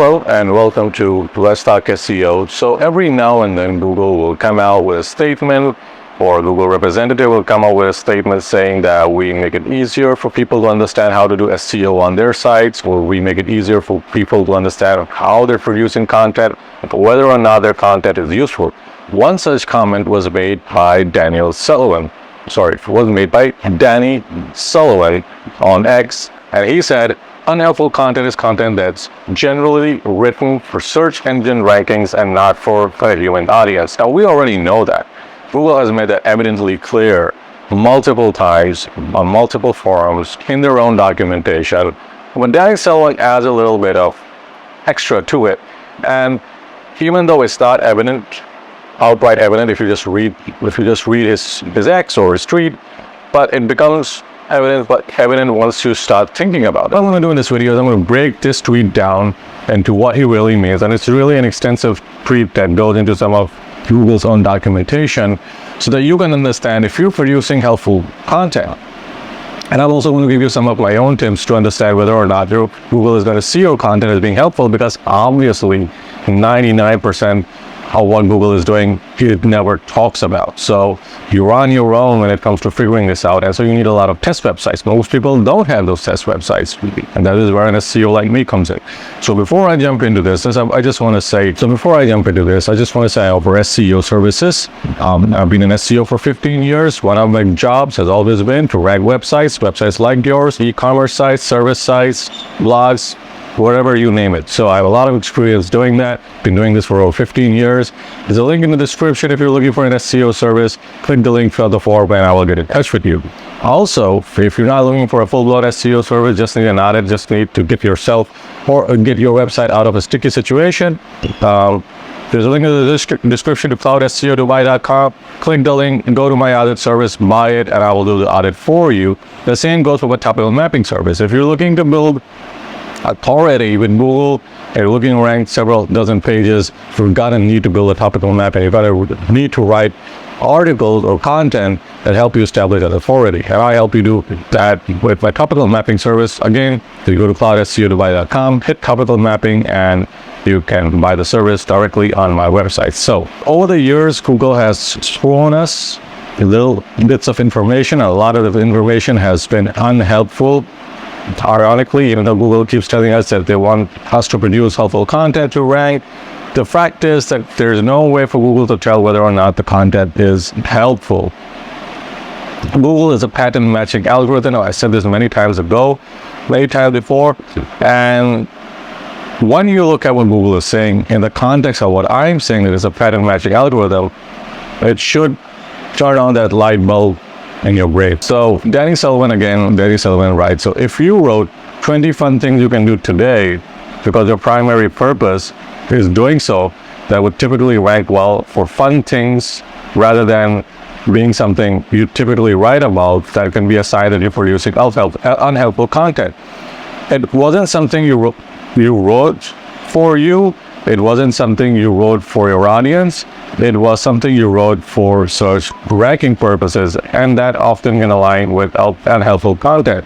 Hello and welcome to Let's Talk SEO. So every now and then Google will come out with a statement, or Google representative will come out with a statement saying that we make it easier for people to understand how to do SEO on their sites, or we make it easier for people to understand how they're producing content, whether or not their content is useful. One such comment was made by Danny Sullivan on X, and he said, "Unhelpful content is content that's generally written for search engine rankings and not for a human audience." Now, we already know that. Google has made that evidently clear multiple times on multiple forums in their own documentation. When Danny Sullivan adds a little bit of extra to it, and even though it's not outright evident if you just read his X or his tweet, but it becomes evident once you start thinking about it. What I'm going to do in this video is I'm going to break this tweet down into what he really means, and it's really an extensive tweet that goes into some of Google's own documentation so that you can understand if you're producing helpful content. And I'm also going to give you some of my own tips to understand whether or not Google is going to see your content as being helpful, because obviously 99% of what Google is doing, it never talks about. So you're on your own when it comes to figuring this out, and so you need a lot of test websites. Most people don't have those test websites, and that is where an SEO like me comes in. So before I jump into this, I just want to say I offer SEO services. I've been in SEO for 15 years. One of my jobs has always been to rank websites like yours, e-commerce sites, service sites, blogs, whatever you name it. So I have a lot of experience doing that. Been doing this for over 15 years. There's a link in the description if you're looking for an SEO service. Click the link, fill out the form, and I will get in touch with you. Also, if you're not looking for a full-blown SEO service, just need an audit, just need to get yourself or get your website out of a sticky situation, there's a link in the description to cloudseo.com. Click the link and go to my audit service, buy it, and I will do the audit for you. The same goes for my topical mapping service. If you're looking to build authority with Google, you're looking to rank several dozen pages, you're gonna need to build a topical map, and you're gonna need to write articles or content that help you establish that authority. And I help you do that with my topical mapping service. Again, you go to cloudseo.com, hit topical mapping, and you can buy the service directly on my website. So over the years, Google has thrown us little bits of information. A lot of the information has been unhelpful. Ironically, even though Google keeps telling us that they want us to produce helpful content to rank, the fact is that there's no way for Google to tell whether or not the content is helpful. Google is a pattern matching algorithm. I said this many times before, and when you look at what Google is saying in the context of what I'm saying, that is a pattern matching algorithm, it should turn on that light bulb in your brain. So Danny Sullivan writes, so if you wrote 20 fun things you can do today because your primary purpose is doing so, that would typically rank well for fun things rather than being something you typically write about, that can be a sign that you're producing unhelpful content. It wasn't something you wrote for you. It wasn't something you wrote for your audience. It was something you wrote for search ranking purposes, and that often can align with unhelpful content.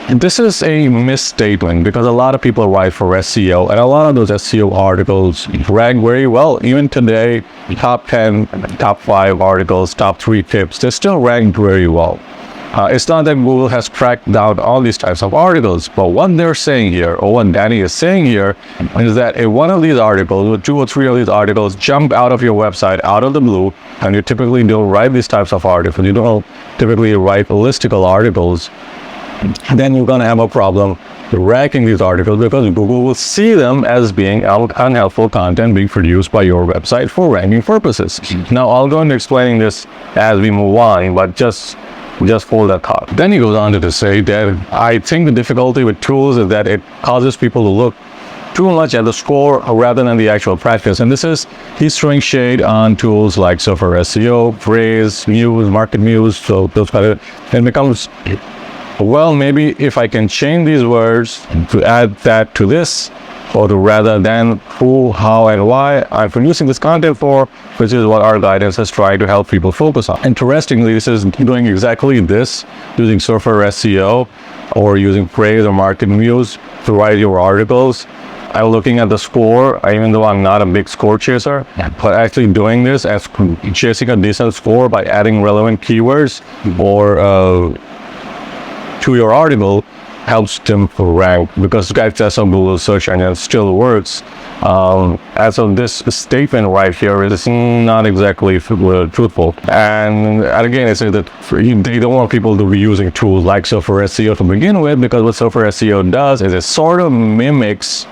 This is a misstatement, because a lot of people write for SEO, and a lot of those SEO articles rank very well. Even today, top 10, top 5 articles, top 3 tips, they still rank very well. It's not that Google has cracked down all these types of articles, but what they're saying here, or what Danny is saying here, is that if one of these articles, or 2 or 3 of these articles jump out of your website out of the blue, and you typically don't write these types of articles, you don't typically write listicle articles, then you're going to have a problem ranking these articles, because Google will see them as being unhelpful content being produced by your website for ranking purposes. Now, I'll go into explaining this as we move on, but just hold that thought. Then he goes on to say that I think the difficulty with tools is that it causes people to look too much at the score rather than the actual practice. And he's throwing shade on tools like Surfer SEO, Phrase, Muse, Market Muse, so those kind of, and becomes, well, maybe if I can change these words to add that to this, or to rather than who, how, and why I'm producing this content for, which is what our guidance has tried to help people focus on. Interestingly, this is doing exactly this, using Surfer SEO or using Phrase or Market Muse to write your articles. I'm looking at the score, even though I'm not a big score chaser, but actually doing this as chasing a decent score by adding relevant keywords or to your article helps them rank, because access on Google search engine still works. As of this statement right here is not exactly truthful. And again, I say that they don't want people to be using tools like Surfer SEO to begin with, because what Surfer SEO does is it sort of mimics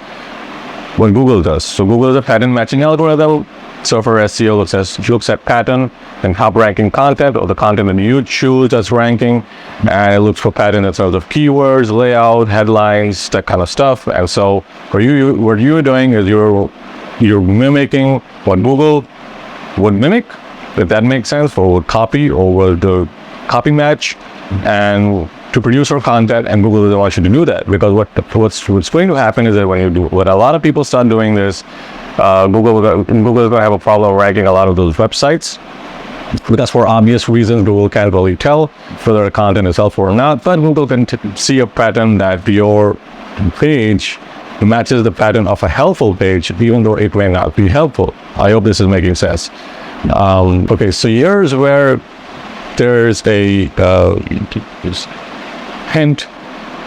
what Google does. So Google is a pattern matching algorithm. Surfer SEO looks at pattern and top ranking content, or the content that you choose as ranking, and it looks for pattern in terms of keywords, layout, headlines, that kind of stuff. And so what you're doing is you're mimicking what Google would mimic, if that makes sense, or would copy, or would copy match, and to produce your content. And Google doesn't want you to do that, because what's going to happen is that when you do, when a lot of people start doing this, Google is going to have a problem ranking a lot of those websites, because for obvious reasons Google can't really tell whether the content is helpful or not. But Google can see a pattern that your page matches the pattern of a helpful page, even though it may not be helpful. I hope this is making sense. Okay, so here's where there's a hint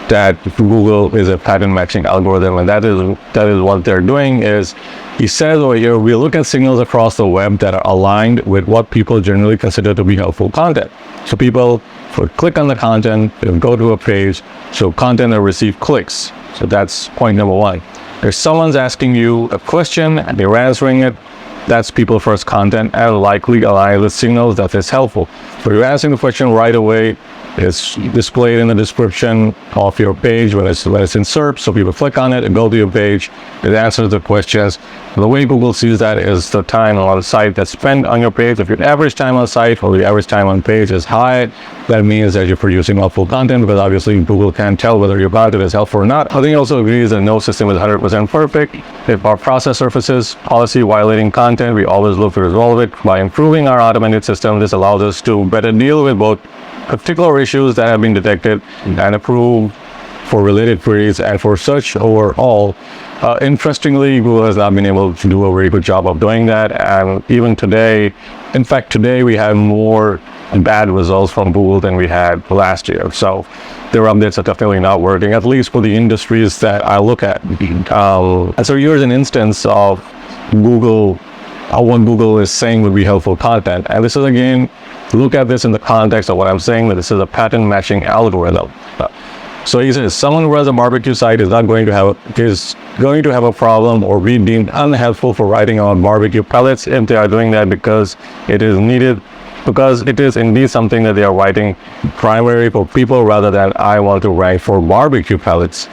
that Google is a pattern matching algorithm, and that is what they're doing. Is he says over here, we look at signals across the web that are aligned with what people generally consider to be helpful content. So people would click on the content, they'll go to a page, so content that receive clicks. So that's point number one. If someone's asking you a question and you're answering it, that's people first content and likely aligned with signals that is helpful. So you're answering the question right away. It's displayed in the description of your page when it's in SERP, so people click on it and go to your page. It answers the questions. The way Google sees that is the time on the site that's spent on your page. If your average time on site or the average time on page is high, that means that you're producing helpful content, because obviously Google can't tell whether your content is helpful or not. I think it also agrees that no system is 100% perfect. If our process surfaces policy violating content, we always look to resolve it. By improving our automated system, this allows us to better deal with both particular issues that have been detected and approve for related queries and for search overall. Interestingly, Google has not been able to do a very good job of doing that, and even today, in fact today we have more bad results from Google than we had last year. So their updates are definitely not working, at least for the industries that I look at. And so here's an instance of Google, what Google is saying would be helpful content. And this is, again, look at this in the context of what I'm saying, that this is a pattern matching algorithm. So he says someone who runs a barbecue site is going to have a problem or be deemed unhelpful for writing on barbecue pellets if they are doing that because it is indeed something that they are writing primarily for people rather than I want to write for barbecue pellets.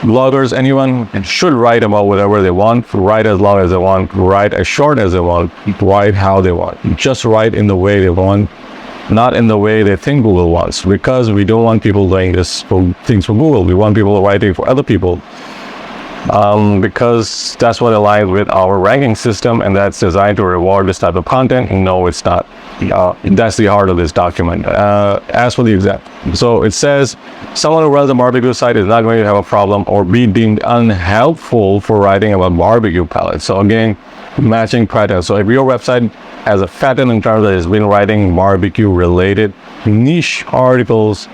Bloggers, anyone should write about whatever they want, write as long as they want, write as short as they want, write how they want. Just write in the way they want, not in the way they think Google wants, because we don't want people doing this for things for Google. We want people writing for other people, because that's what aligns with our ranking system, and that's designed to reward this type of content. No, it's not. That's the heart of this document. As for the example, so it says someone who runs a barbecue site is not going to have a problem or be deemed unhelpful for writing about barbecue pellets. So again, matching pattern. So if your website has a pattern in terms that it's been writing barbecue related niche articles,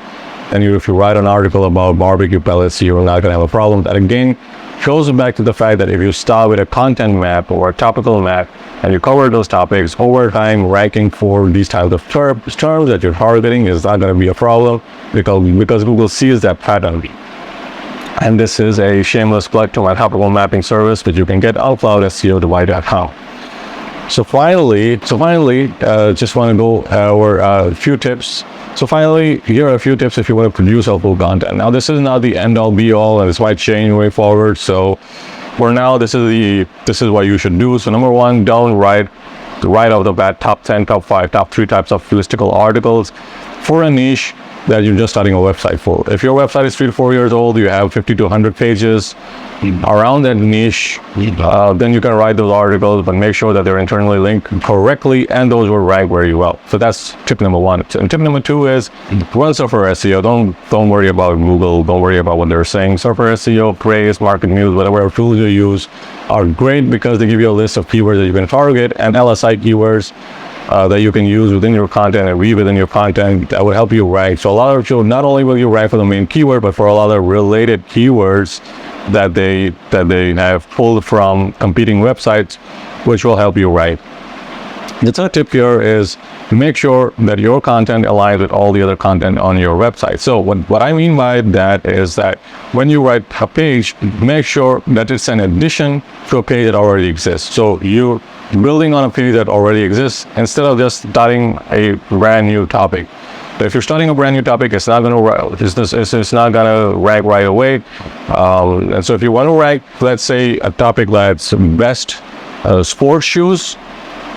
and if you write an article about barbecue pellets, you're not going to have a problem. That again goes back to the fact that if you start with a content map or a topical map and you cover those topics over time, ranking for these types of terms that you're targeting is not going to be a problem, because Google sees that pattern. And this is a shameless plug to my topical mapping service that you can get on cloudseo.com. So finally, just want to go over a few tips. So finally, here are a few tips if you want to produce helpful content. Now, this is not the end-all be-all, and this might change way forward. So for now, this is what you should do. So number one, don't write right off the bat top 10, top 5, top 3 types of listicle articles for a niche. that you're just starting a website for. If your website is 3 to 4 years old, you have 50 to 100 pages around that niche, then you can write those articles, but make sure that they're internally linked correctly and those will rank very well. So that's tip number 1. And tip number 2 is run Surfer SEO. Don't worry about Google. Don't worry about what they're saying. Surfer SEO, Praise, Market News, whatever tools you use are great because they give you a list of keywords that you can target and LSI keywords that you can use within your content and read within your content that will help you rank. So a lot of you, not only will you rank for the main keyword, but for a lot of related keywords that they have pulled from competing websites, which will help you rank. The third tip here is to make sure that your content aligns with all the other content on your website. So what I mean by that is that when you write a page, make sure that it's an addition to a page that already exists. So you're building on a page that already exists instead of just starting a brand new topic. But if you're starting a brand new topic, it's not gonna rank right away. And so if you want to rank, let's say a topic that's best sports shoes,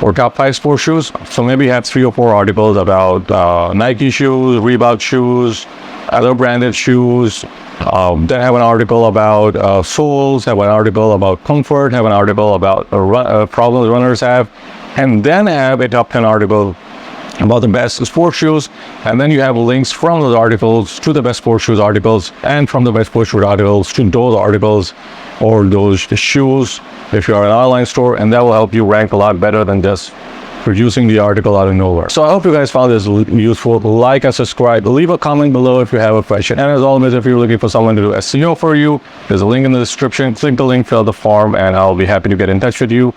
or top 5 sports shoes. So maybe have 3 or 4 articles about Nike shoes, Reebok shoes, other branded shoes. Then have an article about soles, have an article about comfort, have an article about problems runners have, and then have a top 10 article about the best sports shoes, and then you have links from those articles to the best sports shoes articles, and from the best sports shoes articles to those articles or those shoes if you're an online store, and that will help you rank a lot better than just producing the article out of nowhere. So I hope you guys found this useful. Like and subscribe. Leave a comment below if you have a question. And as always, if you're looking for someone to do SEO for you, there's a link in the description. Click the link, fill out the form, and I'll be happy to get in touch with you.